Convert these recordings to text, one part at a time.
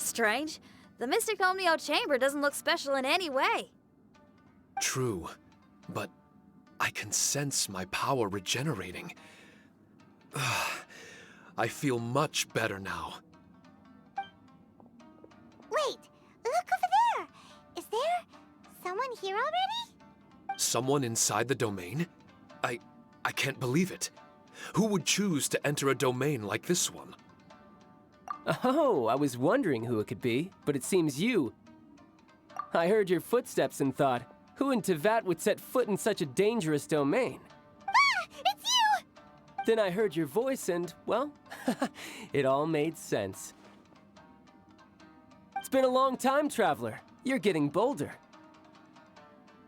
strange. The Mystic Omnio Chamber doesn't look special in any way. True, but I can sense my power regenerating. I feel much better now. Wait, look over there! Is there someone here already? Someone inside the domain? I can't believe it. Who would choose to enter a domain like this one? Oh, I was wondering who it could be, but it seems you. I heard your footsteps and thought, who in Tevat would set foot in such a dangerous domain? Ah! It's you! Then I heard your voice and, well, it all made sense. It's been a long time, Traveler. You're getting bolder.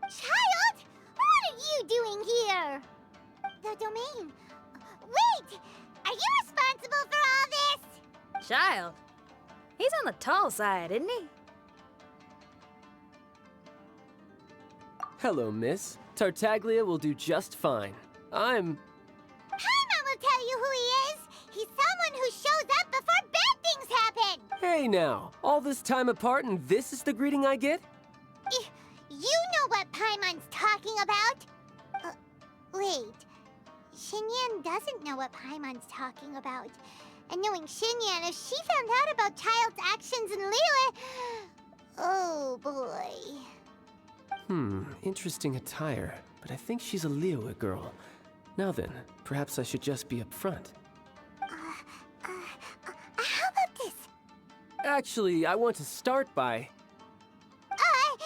Child! What are you doing here? The domain. Wait! Are you responsible for all this? Child. He's on the tall side, isn't he? Hello, miss. Tartaglia will do just fine. Paimon will tell you who he is. He's someone who shows up before bad things happen. Hey now, all this time apart and this is the greeting I get? You know what Paimon's talking about? Wait. Xinyan doesn't know what Paimon's talking about. And knowing Xinyan, if she found out about Child's actions in Liyue... Oh, boy. Interesting attire, but I think she's a Liyue girl. Now then, perhaps I should just be up front. How about this? Actually, I want to start by...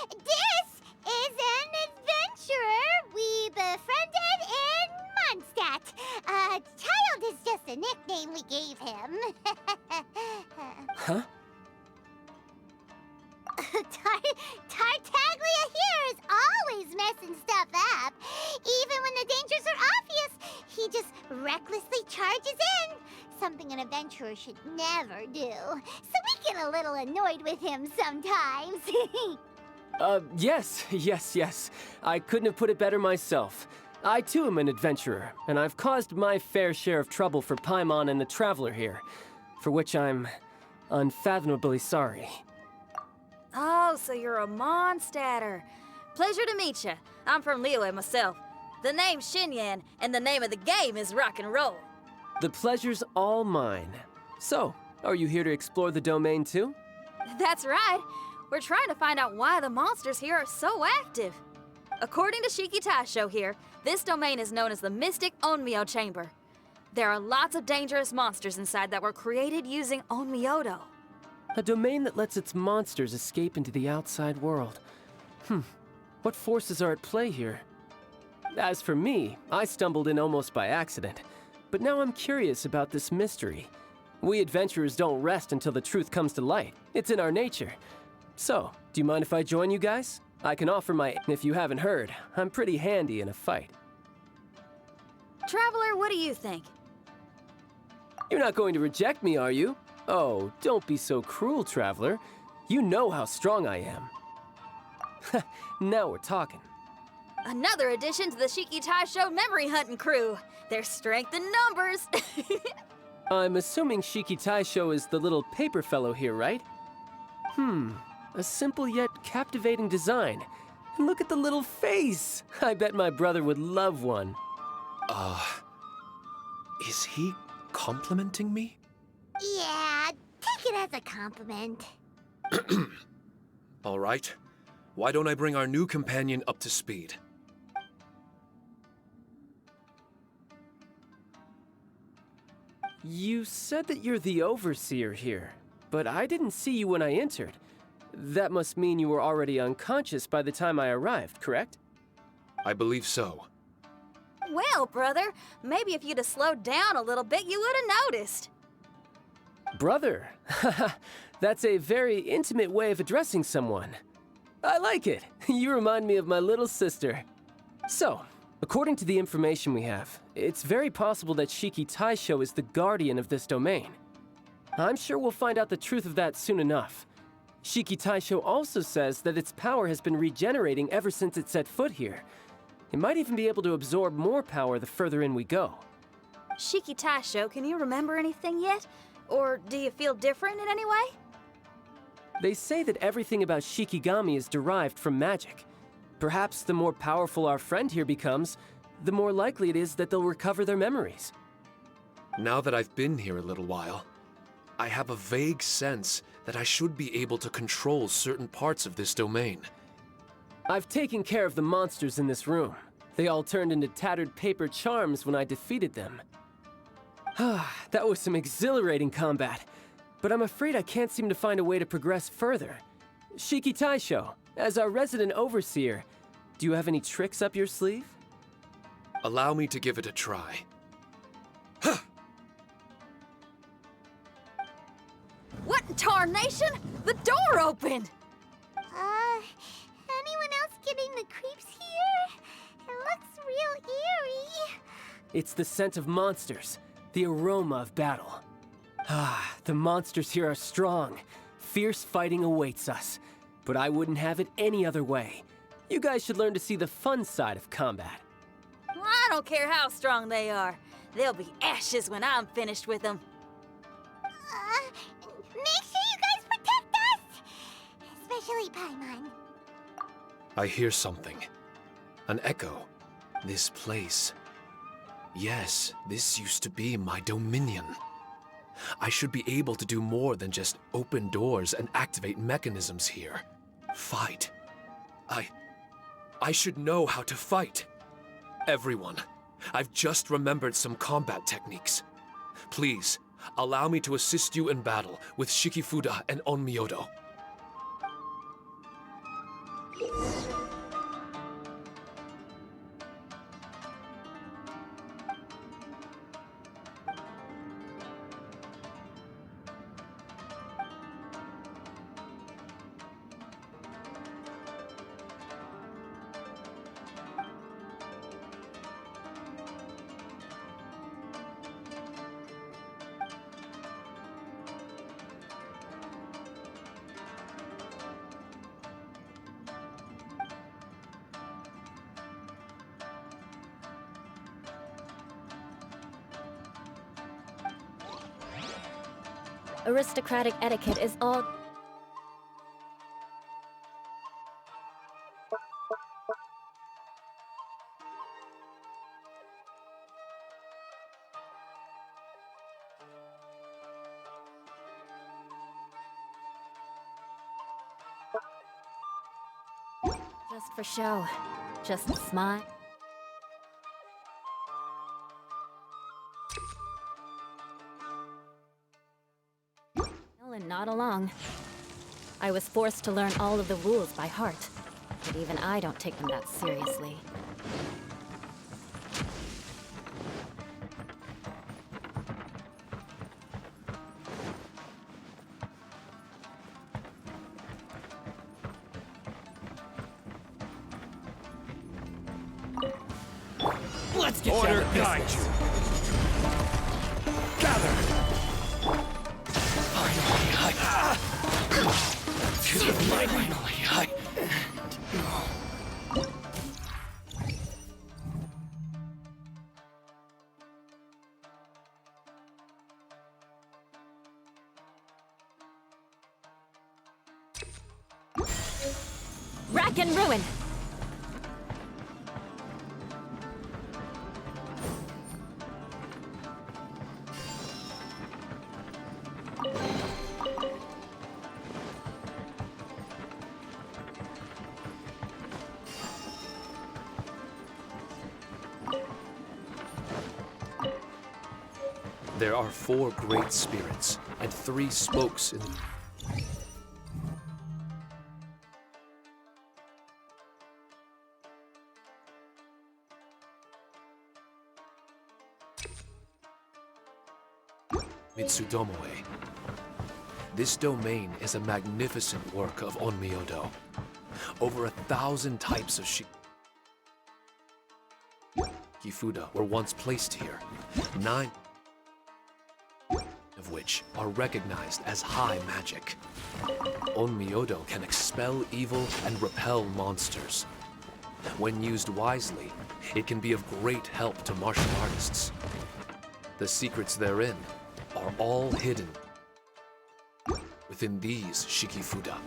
This is an adventurer we befriended in Mondstadt. Child is just a nickname we gave him. Huh? Tartaglia here is always messing stuff up. Even when the dangers are obvious, he just recklessly charges in. Something an adventurer should never do. So we get a little annoyed with him sometimes. Yes. I couldn't have put it better myself. I too am an adventurer, and I've caused my fair share of trouble for Paimon and the Traveler here, for which I'm unfathomably sorry. Oh, so you're a Mondstadter. Pleasure to meet you. I'm from Liyue myself. The name's Xinyan, and the name of the game is rock and roll. The pleasure's all mine. So, are you here to explore the domain too? That's right. We're trying to find out why the monsters here are so active. According to Shiki Taisho here, this domain is known as the Mystic Onmyo Chamber. There are lots of dangerous monsters inside that were created using Onmyodo. A domain that lets its monsters escape into the outside world. What forces are at play here? As for me, I stumbled in almost by accident. But now I'm curious about this mystery. We adventurers don't rest until the truth comes to light. It's in our nature. So, do you mind if I join you guys? I can offer my... If you haven't heard, I'm pretty handy in a fight. Traveler, what do you think? You're not going to reject me, are you? Oh, don't be so cruel, Traveler. You know how strong I am. Now we're talking. Another addition to the Shiki Taisho memory hunting crew. There's strength in numbers. I'm assuming Shiki Taisho is the little paper fellow here, right? A simple yet captivating design. And look at the little face! I bet my brother would love one. Is he complimenting me? Yeah, take it as a compliment. All right. Why don't I bring our new companion up to speed? You said that you're the overseer here, but I didn't see you when I entered. That must mean you were already unconscious by the time I arrived, correct? I believe so. Well, brother, maybe if you'd have slowed down a little bit, you would have noticed. Brother? That's a very intimate way of addressing someone. I like it. You remind me of my little sister. So, according to the information we have, it's very possible that Shiki Taisho is the guardian of this domain. I'm sure we'll find out the truth of that soon enough. Shiki Taisho also says that its power has been regenerating ever since it set foot here. It might even be able to absorb more power the further in we go. Shiki Taisho, can you remember anything yet? Or do you feel different in any way? They say that everything about Shikigami is derived from magic. Perhaps the more powerful our friend here becomes, the more likely it is that they'll recover their memories. Now that I've been here a little while, I have a vague sense that I should be able to control certain parts of this domain. I've taken care of the monsters in this room. They all turned into tattered paper charms when I defeated them. That was some exhilarating combat, but I'm afraid I can't seem to find a way to progress further. Shiki Taisho, as our resident overseer, do you have any tricks up your sleeve? Allow me to give it a try. What in tarnation? The door opened! Anyone else getting the creeps here? It looks real eerie. It's the scent of monsters, the aroma of battle. The monsters here are strong. Fierce fighting awaits us. But I wouldn't have it any other way. You guys should learn to see the fun side of combat. I don't care how strong they are. They'll be ashes when I'm finished with them. Make sure you guys protect us! Especially Paimon. I hear something. An echo. This place. Yes, this used to be my dominion. I should be able to do more than just open doors and activate mechanisms here. Fight. I should know how to fight. Everyone, I've just remembered some combat techniques. Please, allow me to assist you in battle with Shikifuda and Onmyodo. Aristocratic etiquette is all... just for show. Just smile. And not along. I was forced to learn all of the rules by heart, but even I don't take them that seriously. Let's get Order down to guide business. you. Gather. Rack and ruin! There are 4 great spirits and 3 spokes in the... Mitsudomoe. This domain is a magnificent work of Onmyodo. Over 1,000 types of Shikifuda were once placed here. 9 of which are recognized as high magic. Onmyodo can expel evil and repel monsters. When used wisely, it can be of great help to martial artists. The secrets therein are all hidden within these Shikifuda.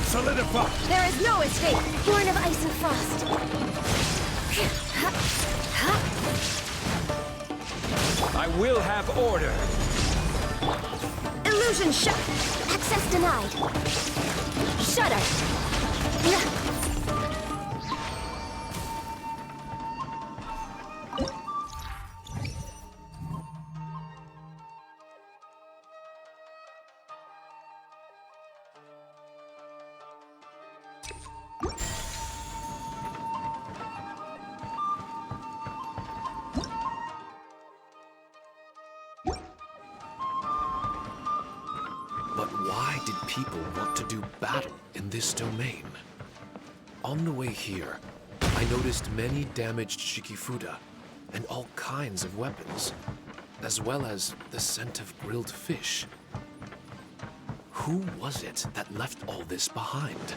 Solidify! There is no escape! Born of ice and frost! I will have order! Illusion shut! Access denied! Shudder! But why did people want to do battle in this domain? On the way here, I noticed many damaged Shikifuda and all kinds of weapons, as well as the scent of grilled fish. Who was it that left all this behind?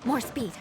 More speed.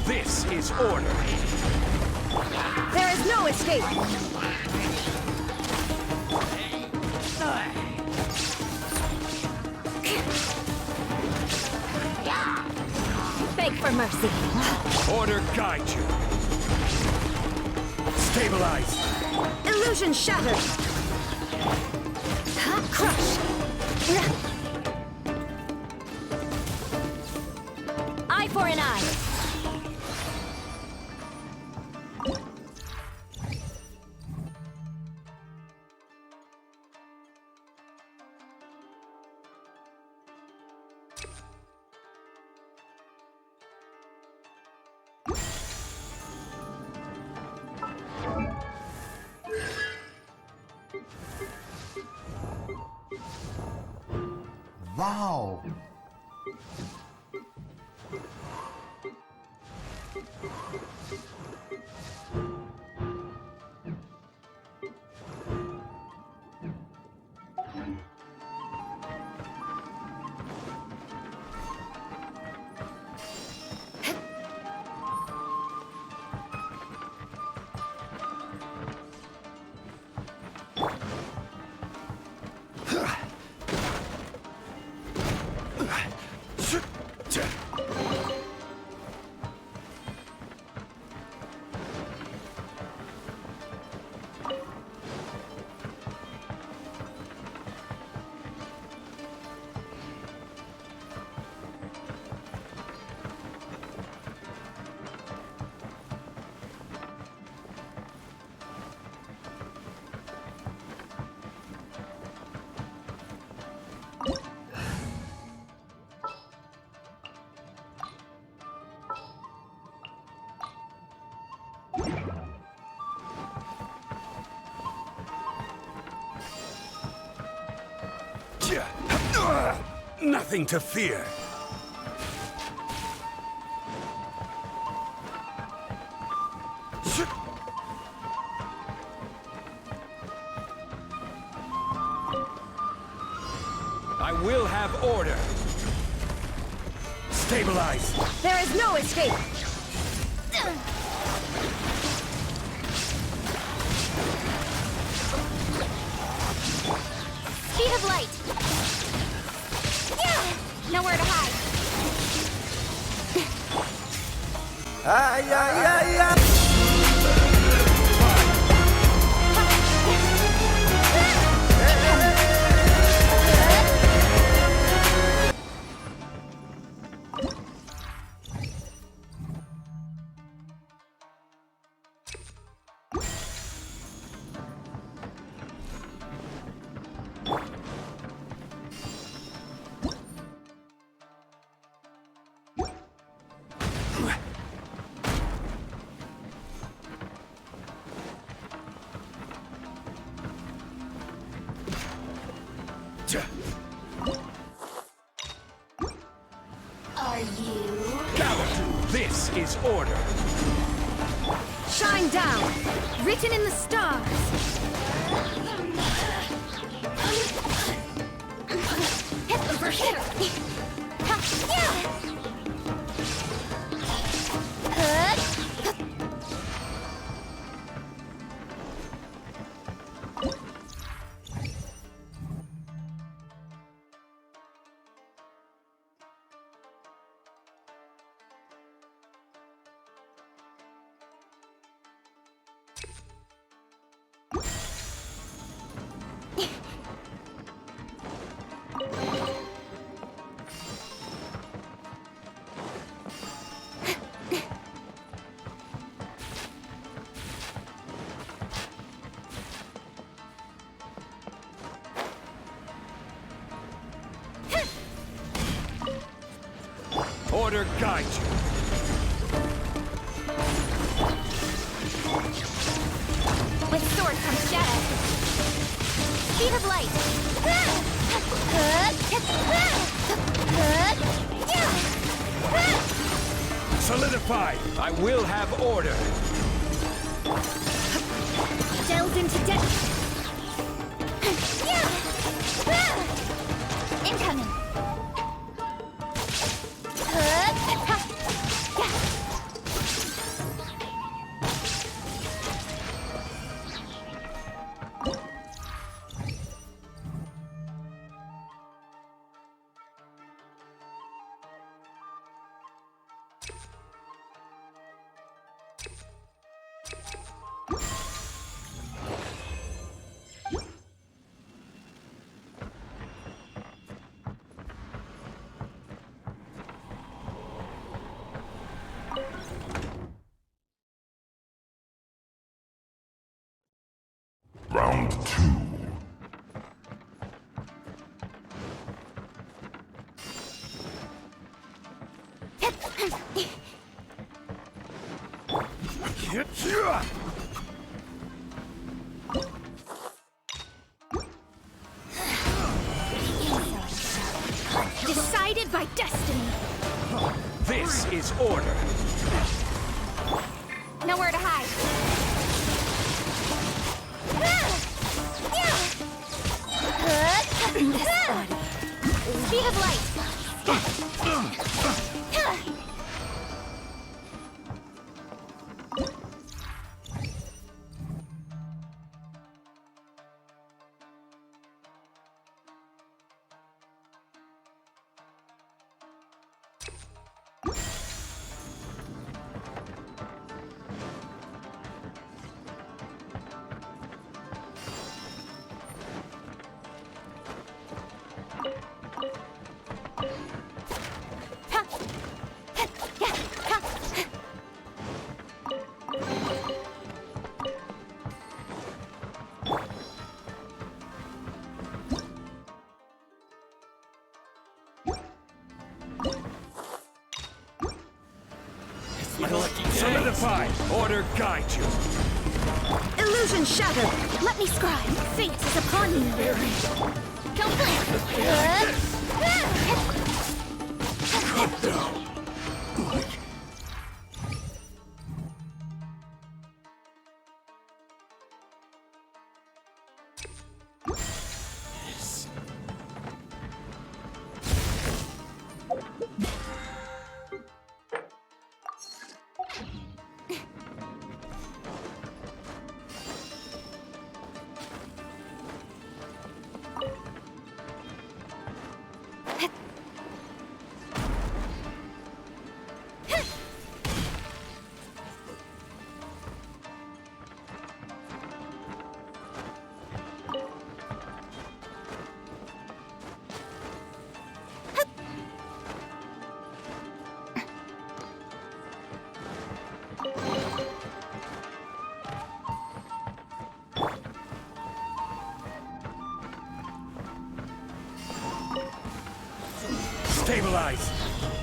This is order! There is no escape! Beg for mercy. Order guide you! Stabilize! Illusion shattered! Crush! Eye for an eye! Wow! Nothing to fear. I will have order. Stabilize. There is no escape! Speed of light. Nowhere to hide. Ay, ay, ay, ay. This is order. Shine down! Written in the stars! Over here. Order guide you. With sword comes shadow. Speed of light. Solidify. I will have order. Delves into depth. Incoming. Round 2. Decided by destiny. This is order. Nowhere to hide. Speed of light. Solidify. Order guide you. Illusion shattered. Let me scribe. Fate is upon you. Complete. Stabilize!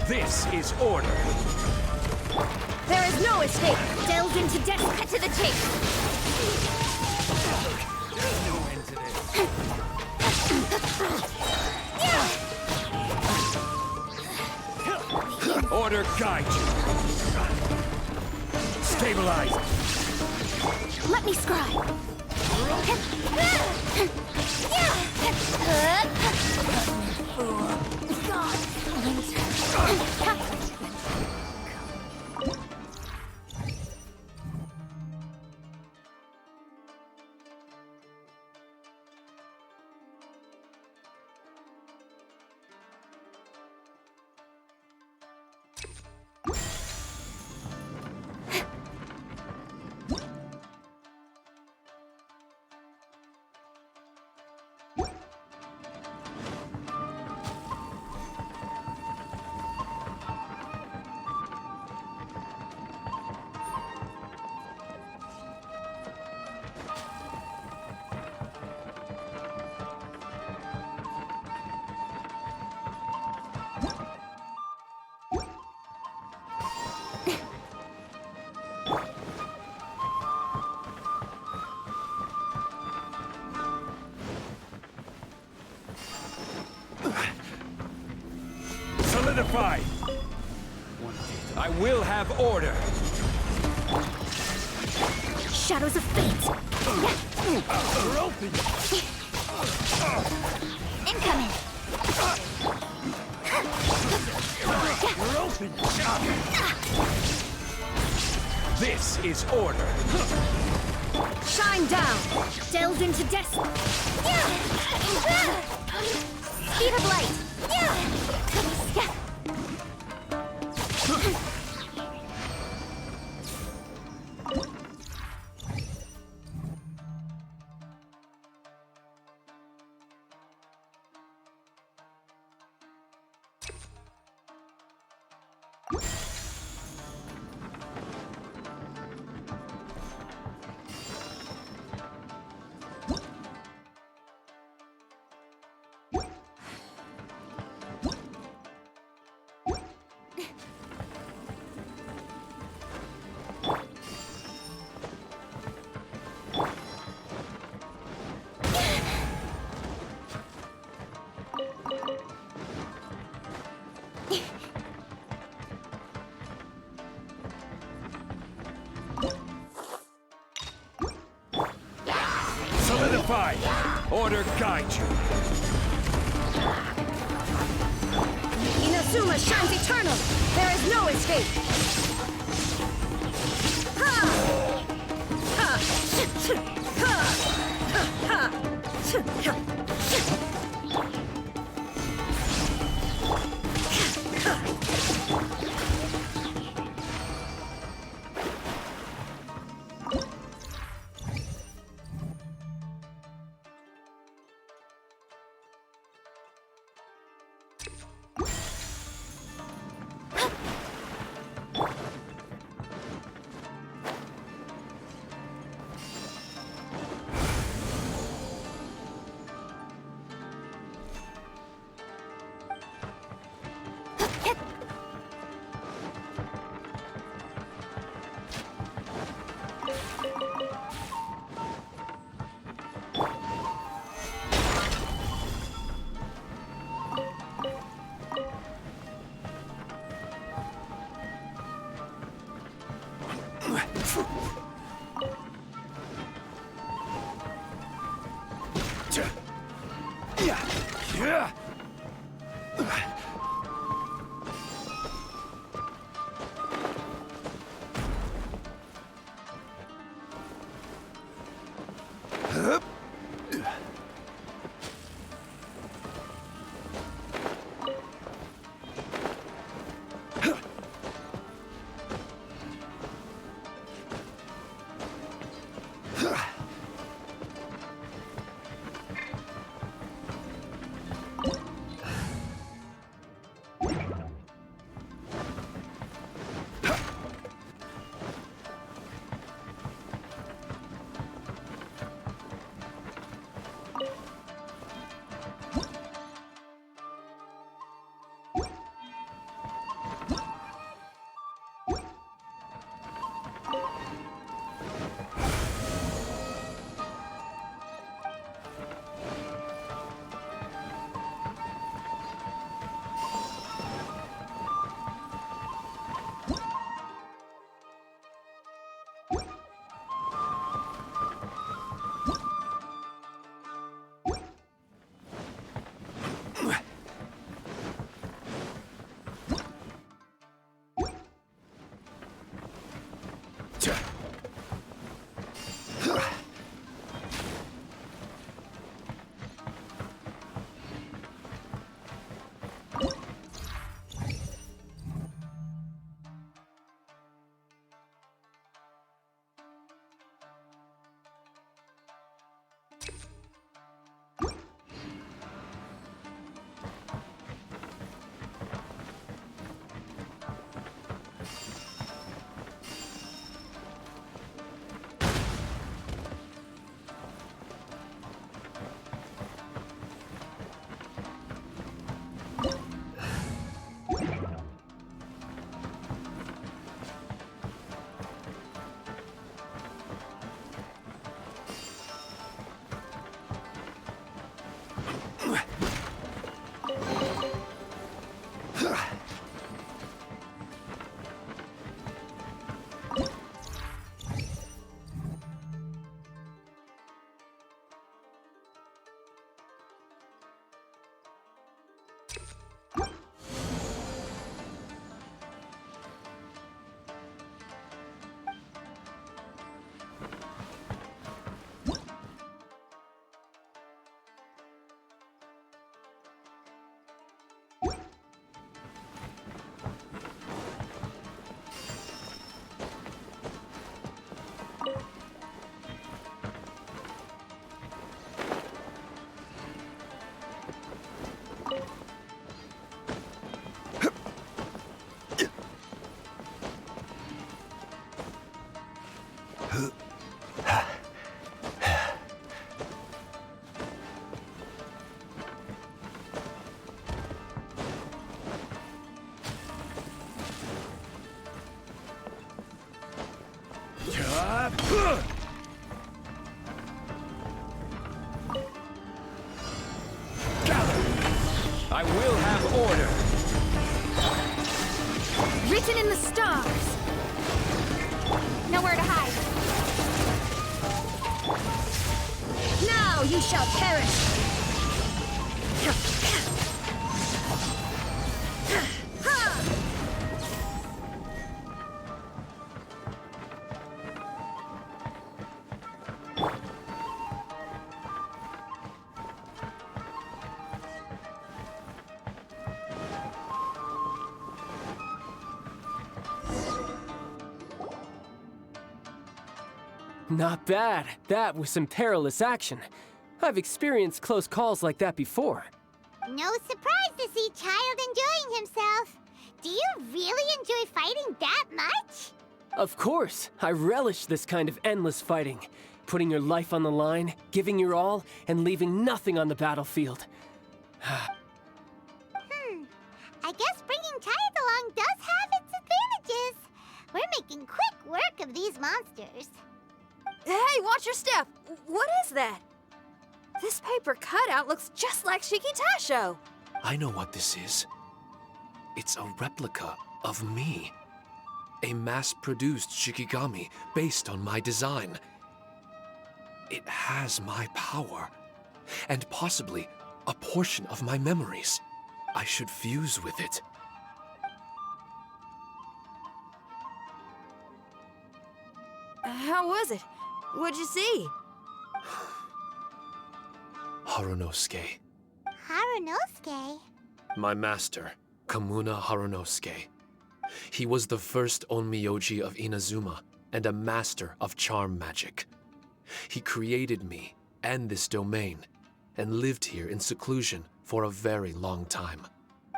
This is order! There is no escape! Delve into death! Cut to the chase! There's no end to this. Order guide you! Stabilize! Let me scribe! Solidify! I will have order! Shadows of fate! We're open! Incoming! We're open! This is order! Shine down! Delve into death! Speed of light! Solidify! Order guide you! Inazuma shines eternal! There is no escape! Ha! Ha! Ha! Ha! Ha! have... Gather! I will have order! Written in the stars. Nowhere to hide. Now you shall perish. Not bad. That was some perilous action. I've experienced close calls like that before. No surprise to see Child enjoying himself. Do you really enjoy fighting that much? Of course, I relish this kind of endless fighting. Putting your life on the line, giving your all, and leaving nothing on the battlefield. I guess bringing Child along does have its advantages. We're making quick work of these monsters. Hey, watch your step. What is that? This paper cutout looks just like Shikitasho. I know what this is. It's a replica of me. A mass-produced Shikigami based on my design. It has my power, and possibly a portion of my memories. I should fuse with it. How was it? What'd you see? Harunosuke. Harunosuke? My master, Kamuna Harunosuke. He was the first onmyoji of Inazuma and a master of charm magic. He created me and this domain and lived here in seclusion for a very long time.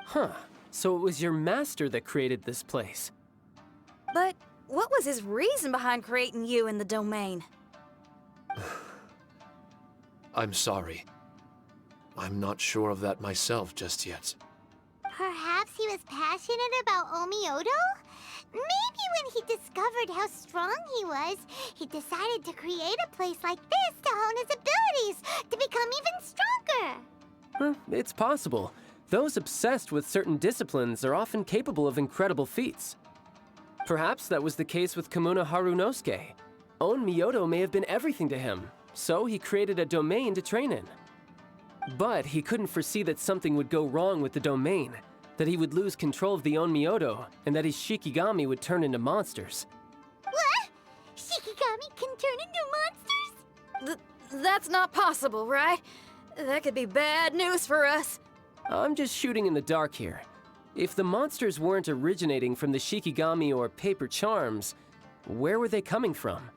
Huh. So it was your master that created this place. But what was his reason behind creating you in the domain? I'm sorry. I'm not sure of that myself just yet. Perhaps he was passionate about Omiodo? Maybe when he discovered how strong he was, he decided to create a place like this to hone his abilities, to become even stronger. It's possible. Those obsessed with certain disciplines are often capable of incredible feats. Perhaps that was the case with Kamuna Harunosuke. Onmyodo may have been everything to him, so he created a domain to train in. But he couldn't foresee that something would go wrong with the domain, that he would lose control of the Onmyodo, and that his Shikigami would turn into monsters. What? Shikigami can turn into monsters? That's not possible, right? That could be bad news for us. I'm just shooting in the dark here. If the monsters weren't originating from the Shikigami or paper charms, where were they coming from?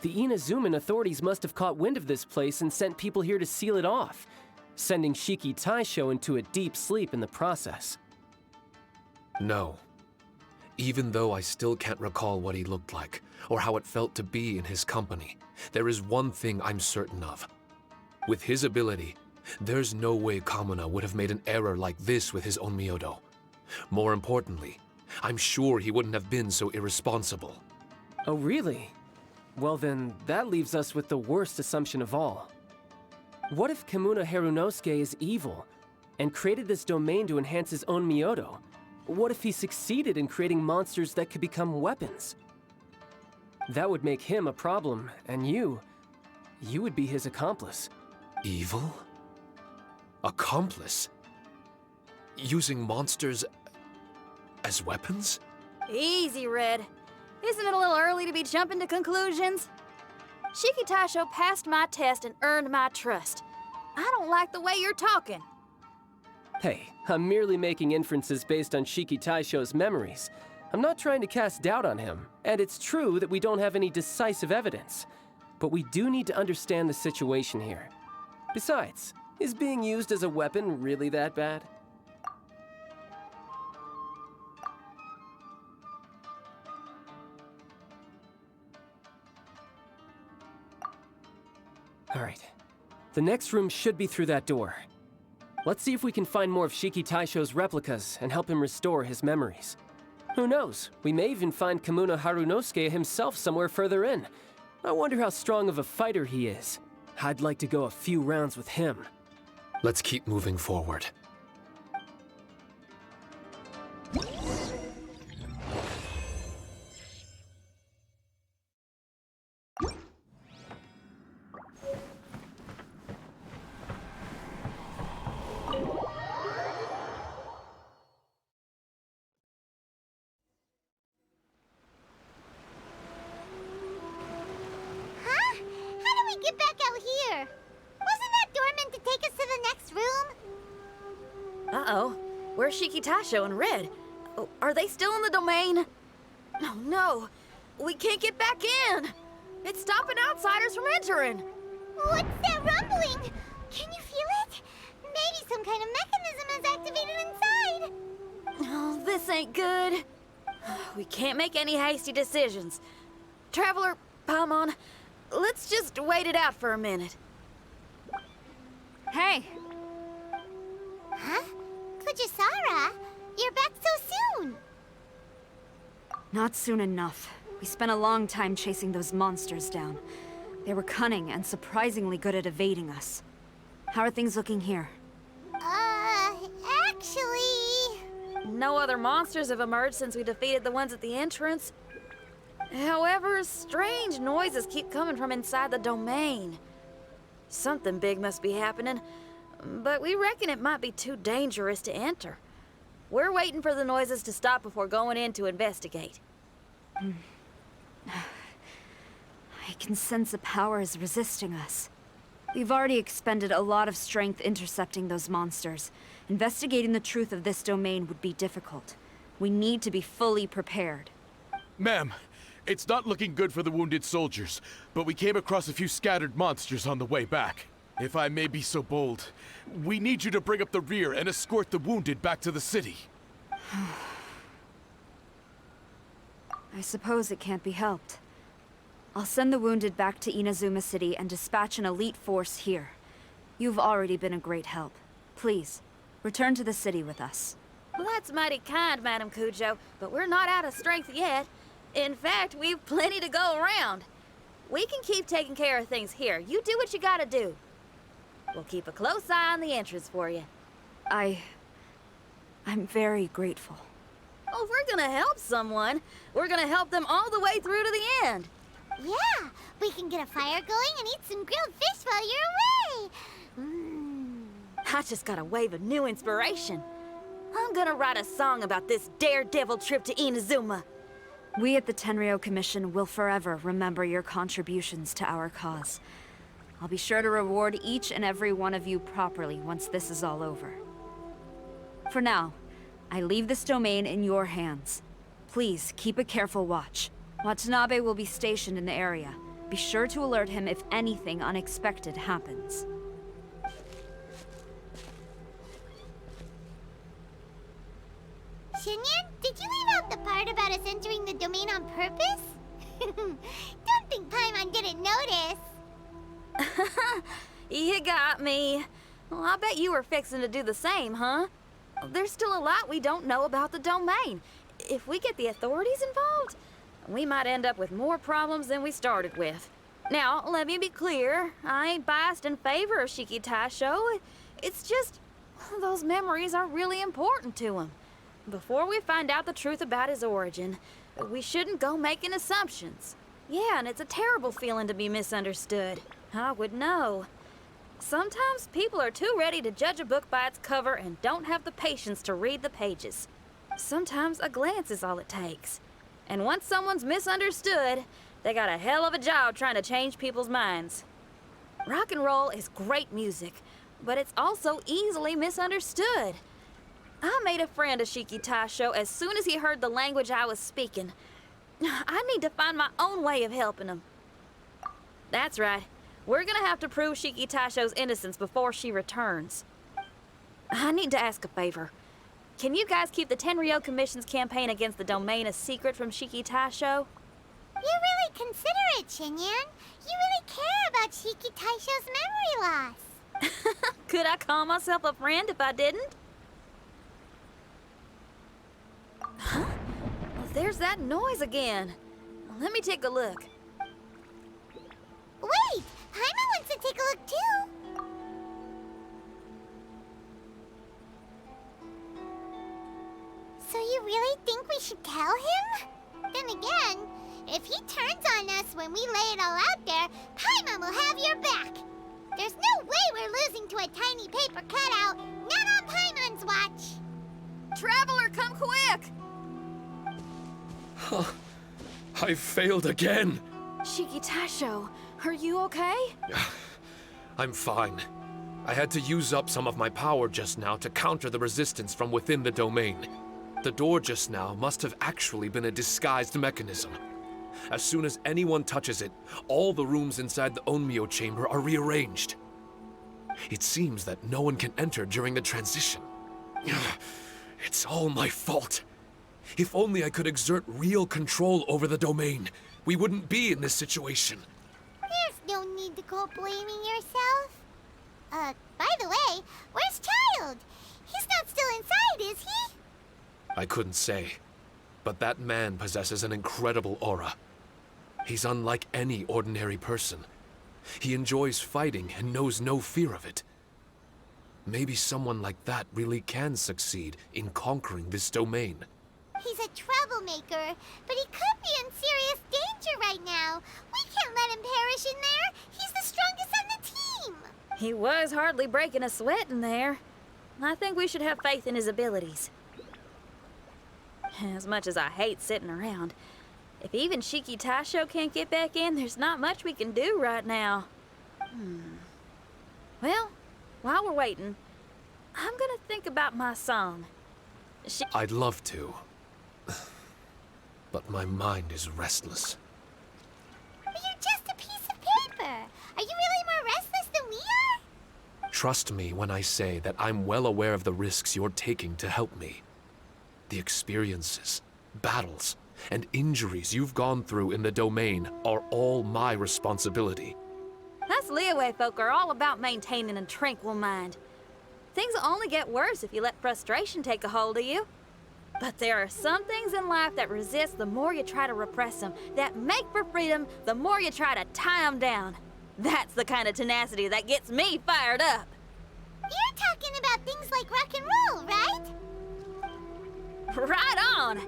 The Inazuman authorities must have caught wind of this place and sent people here to seal it off, sending Shiki Taisho into a deep sleep in the process. No. Even though I still can't recall what he looked like, or how it felt to be in his company, there is one thing I'm certain of. With his ability, there's no way Kamuna would have made an error like this with his Onmyodo. More importantly, I'm sure he wouldn't have been so irresponsible. Oh, really? Well then, that leaves us with the worst assumption of all. What if Kamuna Harunosuke is evil, and created this domain to enhance his own Myodo? What if he succeeded in creating monsters that could become weapons? That would make him a problem, and you would be his accomplice. Evil? Accomplice? Using monsters as weapons? Easy, Red. Isn't it a little early to be jumping to conclusions? Shikitasho passed my test and earned my trust. I don't like the way you're talking. Hey, I'm merely making inferences based on Shiki Taisho's memories. I'm not trying to cast doubt on him, and it's true that we don't have any decisive evidence. But we do need to understand the situation here. Besides, is being used as a weapon really that bad? All right. The next room should be through that door. Let's see if we can find more of Shiki Taisho's replicas and help him restore his memories. Who knows? We may even find Kamuna Harunosuke himself somewhere further in. I wonder how strong of a fighter he is. I'd like to go a few rounds with him. Let's keep moving forward. Get back out here! Wasn't that door meant to take us to the next room? Uh-oh. Where's Shikitasho and Red? Oh, are they still in the domain? Oh, no. We can't get back in. It's stopping outsiders from entering. What's that rumbling? Can you feel it? Maybe some kind of mechanism is activated inside. Oh, this ain't good. We can't make any hasty decisions. Traveler, Paimon, let's just wait it out for a minute. Hey! Huh? Kujisara, you're back so soon. Not soon enough. We spent a long time chasing those monsters down. They were cunning and surprisingly good at evading us. How are things looking here? Actually... No other monsters have emerged since we defeated the ones at the entrance. However, strange noises keep coming from inside the domain. Something big must be happening, but we reckon it might be too dangerous to enter. We're waiting for the noises to stop before going in to investigate. I can sense a power is resisting us. We've already expended a lot of strength intercepting those monsters. Investigating the truth of this domain would be difficult. We need to be fully prepared. Ma'am, it's not looking good for the wounded soldiers, but we came across a few scattered monsters on the way back. If I may be so bold, we need you to bring up the rear and escort the wounded back to the city. I suppose it can't be helped. I'll send the wounded back to Inazuma City and dispatch an elite force here. You've already been a great help. Please, return to the city with us. Well, that's mighty kind, Madam Cujo, but we're not out of strength yet. In fact, we've plenty to go around. We can keep taking care of things here. You do what you gotta do. We'll keep a close eye on the entrance for you. I'm very grateful. Oh, if we're gonna help someone, we're gonna help them all the way through to the end. Yeah, we can get a fire going and eat some grilled fish while you're away. I just got a wave of new inspiration. I'm gonna write a song about this daredevil trip to Inazuma. We at the Tenryou Commission will forever remember your contributions to our cause. I'll be sure to reward each and every one of you properly once this is all over. For now, I leave this domain in your hands. Please keep a careful watch. Watanabe will be stationed in the area. Be sure to alert him if anything unexpected happens. Shinyan, did you leave out the part about us entering the domain on purpose? Don't think Paimon didn't notice. You got me. Well, I bet you were fixing to do the same, huh? There's still a lot we don't know about the domain. If we get the authorities involved, we might end up with more problems than we started with. Now, let me be clear. I ain't biased in favor of Shikitasho. It's just, those memories are really important to him. Before we find out the truth about his origin, we shouldn't go making assumptions. Yeah, and it's a terrible feeling to be misunderstood. I would know. Sometimes people are too ready to judge a book by its cover and don't have the patience to read the pages. Sometimes a glance is all it takes. And once someone's misunderstood, they got a hell of a job trying to change people's minds. Rock and roll is great music, but it's also easily misunderstood. I made a friend of Shikitasho as soon as he heard the language I was speaking. I need to find my own way of helping him. That's right. We're gonna have to prove Shikitasho's innocence before she returns. I need to ask a favor. Can you guys keep the Tenryou Commission's campaign against the domain a secret from Shikitasho? You're really considerate, Shinyan. You really care about Shikitasho's memory loss. Could I call myself a friend if I didn't? Huh? there's that noise again. Let me take a look. Wait! Paimon wants to take a look too! So you really think we should tell him? Then again, if he turns on us when we lay it all out there, Paimon will have your back! There's no way we're losing to a tiny paper cutout, not on Paimon's watch! Traveler, come quick! I failed again. Shikitasho, are you okay? I'm fine. I had to use up some of my power just now to counter the resistance from within the domain. The door just now must have actually been a disguised mechanism. As soon as anyone touches it, all the rooms inside the Onmyo chamber are rearranged. It seems that no one can enter during the transition. It's all my fault. If only I could exert real control over the domain, we wouldn't be in this situation. There's no need to go blaming yourself. By the way, where's Child? He's not still inside, is he? I couldn't say, but that man possesses an incredible aura. He's unlike any ordinary person. He enjoys fighting and knows no fear of it. Maybe someone like that really can succeed in conquering this domain. He's a troublemaker, but he could be in serious danger right now. We can't let him perish in there. He's the strongest on the team. He was hardly breaking a sweat in there. I think we should have faith in his abilities. As much as I hate sitting around, if even Shikitasho can't get back in, there's not much we can do right now. Well, while we're waiting, I'm gonna think about my song. I'd love to, but my mind is restless. But you're just a piece of paper. Are you really more restless than we are? Trust me when I say that I'm well aware of the risks you're taking to help me. The experiences, battles, and injuries you've gone through in the domain are all my responsibility. Us Liyue folk are all about maintaining a tranquil mind. Things will only get worse if you let frustration take a hold of you. But there are some things in life that resist the more you try to repress them, that make for freedom the more you try to tie them down. That's the kind of tenacity that gets me fired up. You're talking about things like rock and roll, right? Right on!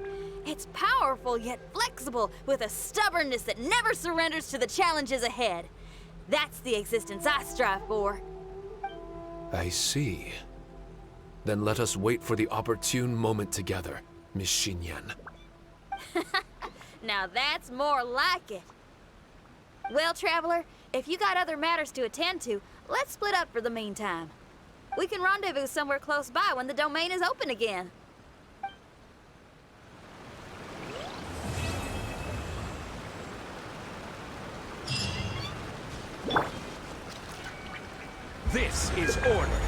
It's powerful yet flexible, with a stubbornness that never surrenders to the challenges ahead. That's the existence I strive for. I see. Then let us wait for the opportune moment together, Miss Xinyan. Now that's more like it. Well, Traveler, if you got other matters to attend to, let's split up for the meantime. We can rendezvous somewhere close by when the domain is open again. This is order.